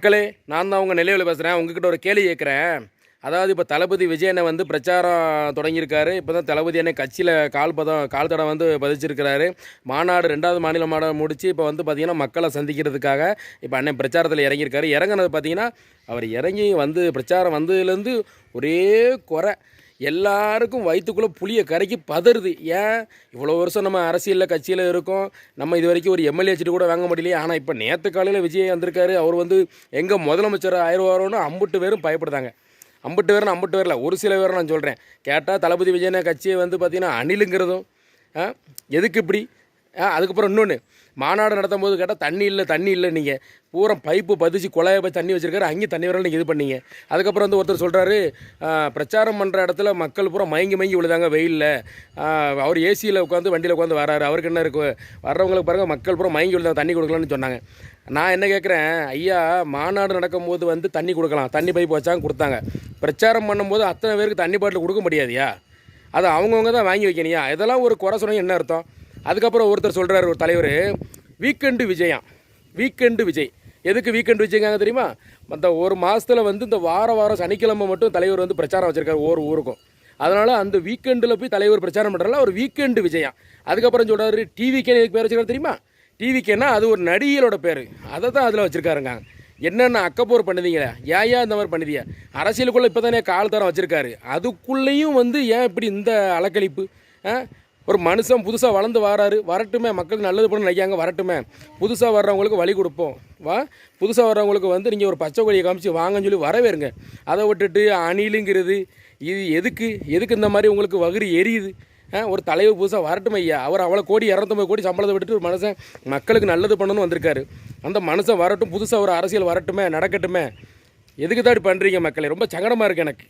மக்களே, நான் தான் உங்கள் நிலையில் பேசுகிறேன். உங்ககிட்ட ஒரு கேள்வி கேட்குறேன். அதாவது இப்போ தளபதி விஜய் அண்ணன் வந்து பிரச்சாரம் தொடங்கியிருக்காரு. இப்போ தான் தளபதி அண்ணன் கட்சியில் கால் தடம் வந்து பதிச்சிருக்கிறாரு. மாநாடு 2வது மாநில மாநாடு முடித்து இப்போ வந்து பார்த்திங்கன்னா மக்களை சந்திக்கிறதுக்காக இப்போ அண்ணன் பிரச்சாரத்தில் இறங்கியிருக்காரு. இறங்கினது பார்த்திங்கன்னா அவர் இறங்கி வந்து பிரச்சாரம் வந்ததுலேருந்து ஒரே குறை. எல்லாருக்கும் வயிற்றுக்குள்ளே புளியை கரைக்கி பதறுது. ஏன் இவ்வளோ வருஷம் நம்ம அரசியலில் கட்சியில் இருக்கோம், நம்ம இது வரைக்கும் ஒரு எம்எல்ஏ சீட்டு கூட வாங்க முடியலையே. ஆனால் இப்போ நேற்று காலையில் விஜய் வந்திருக்காரு. அவர் வந்து எங்கே முதலமைச்சர் ஆயிடுவாரோன்னு அம்புட்டு பேரும் பயப்படுதாங்க. அம்புட்டு பேரில் ஒரு சில பேரை நான் சொல்கிறேன். கேட்டால் தளபதி விஜயனை கட்சியை வந்து பார்த்திங்கன்னா அணிலுங்கிறதும் எதுக்கு இப்படி. அதுக்கப்புறம் இன்னொன்று, மாநாடு நடத்தும் போது கேட்டால் தண்ணி இல்லை நீங்கள் பூரா பைப்பு பதிச்சு குழாயை போய் தண்ணி வச்சுருக்காரு, அங்கேயும் தண்ணி வரல நீங்கள் இது பண்ணீங்க. அதுக்கப்புறம் வந்து ஒருத்தர் சொல்கிறாரு, பிரச்சாரம் பண்ணுற இடத்துல மக்கள் பூரா மயங்கி விழுதாங்க வெயிலில், அவர் ஏசியில் உட்காந்து வண்டியில் உட்காந்து வராரு, அவருக்கு என்ன இருக்குது, வர்றவங்களுக்கு பாருங்கள் மக்கள் பூரா மயங்கி விழுதாங்க, தண்ணி கொடுக்கலான்னு சொன்னாங்க. நான் என்ன கேட்குறேன், ஐயா மாநாடு நடக்கும்போது வந்து தண்ணி கொடுக்கலாம், தண்ணி பைப்பு வச்சாங்க கொடுத்தாங்க. பிரச்சாரம் பண்ணும்போது அத்தனை பேருக்கு தண்ணி பாட்டில் கொடுக்க முடியாதியா? அதை அவங்கவுங்க தான் வாங்கி வைக்கணியா? இதெல்லாம் ஒரு குறை சொன்னீங்க என்ன அர்த்தம்? அதுக்கப்புறம் ஒருத்தர் சொல்கிறார், ஒரு தலைவர், வீக்கெண்டு விஜய். எதுக்கு வீக்கெண்டு விஜய்ங்காங்க தெரியுமா? மற்ற ஒரு மாதத்தில் வந்து இந்த வாரம் சனிக்கிழமை மட்டும் தலைவர் வந்து பிரச்சாரம் வச்சுருக்காரு ஒவ்வொரு ஊருக்கும். அதனால் அந்த வீக்கெண்டில் போய் தலைவர் பிரச்சாரம் பண்ணுறதுல ஒரு வீக்கெண்டு விஜயம். அதுக்கப்புறம் சொல்கிறாரு, டிவிக்கேன்னு எதுக்கு பேர் வச்சுருக்காரு தெரியுமா? டிவிக்கேன்னா அது ஒரு நடிகையோட பேர், அதை தான் அதில் வச்சுருக்காருங்க. என்னென்ன அக்கப்போர் பண்ணுதீங்களே, ஏன் இந்த மாதிரி பண்ணுதீங்க? அரசியலுக்குள்ளே இப்போ தானே கால் தரம் வச்சுருக்காரு, அதுக்குள்ளேயும் வந்து ஏன் இப்படி இந்த அலக்கழிப்பு? ஒரு மனுஷன் புதுசாக வளர்ந்து வராரு, வரட்டுமே, மக்களுக்கு நல்லது பண்ண நினைக்காங்க, வரட்டுமே. புதுசாக வர்றவங்களுக்கு வழி கொடுப்போம். புதுசாக வர்றவங்களுக்கு வந்து நீங்கள் ஒரு பச்சை கொடியை காமிச்சு வாங்கன்னு சொல்லி வரவேறுங்க. அதை விட்டுட்டு அணிலுங்கிறது இது எதுக்கு இந்த மாதிரி உங்களுக்கு வகிரி எரியுது? ஒரு தலைவர் புதுசாக வரட்டுமே ஐயா. அவர் அவ்வளோ கோடி 250 கோடி சம்பளத்தை விட்டுட்டு ஒரு மனுஷன் மக்களுக்கு நல்லது பண்ணணும்னு வந்திருக்காரு. அந்த மனுஷன் வரட்டும், புதுசாக ஒரு அரசியல் வரட்டுமே, நடக்கட்டுமே. எதுக்கு தான் இப்படி பண்ணுறீங்க மக்களே? ரொம்ப சங்கடமாக இருக்குது எனக்கு.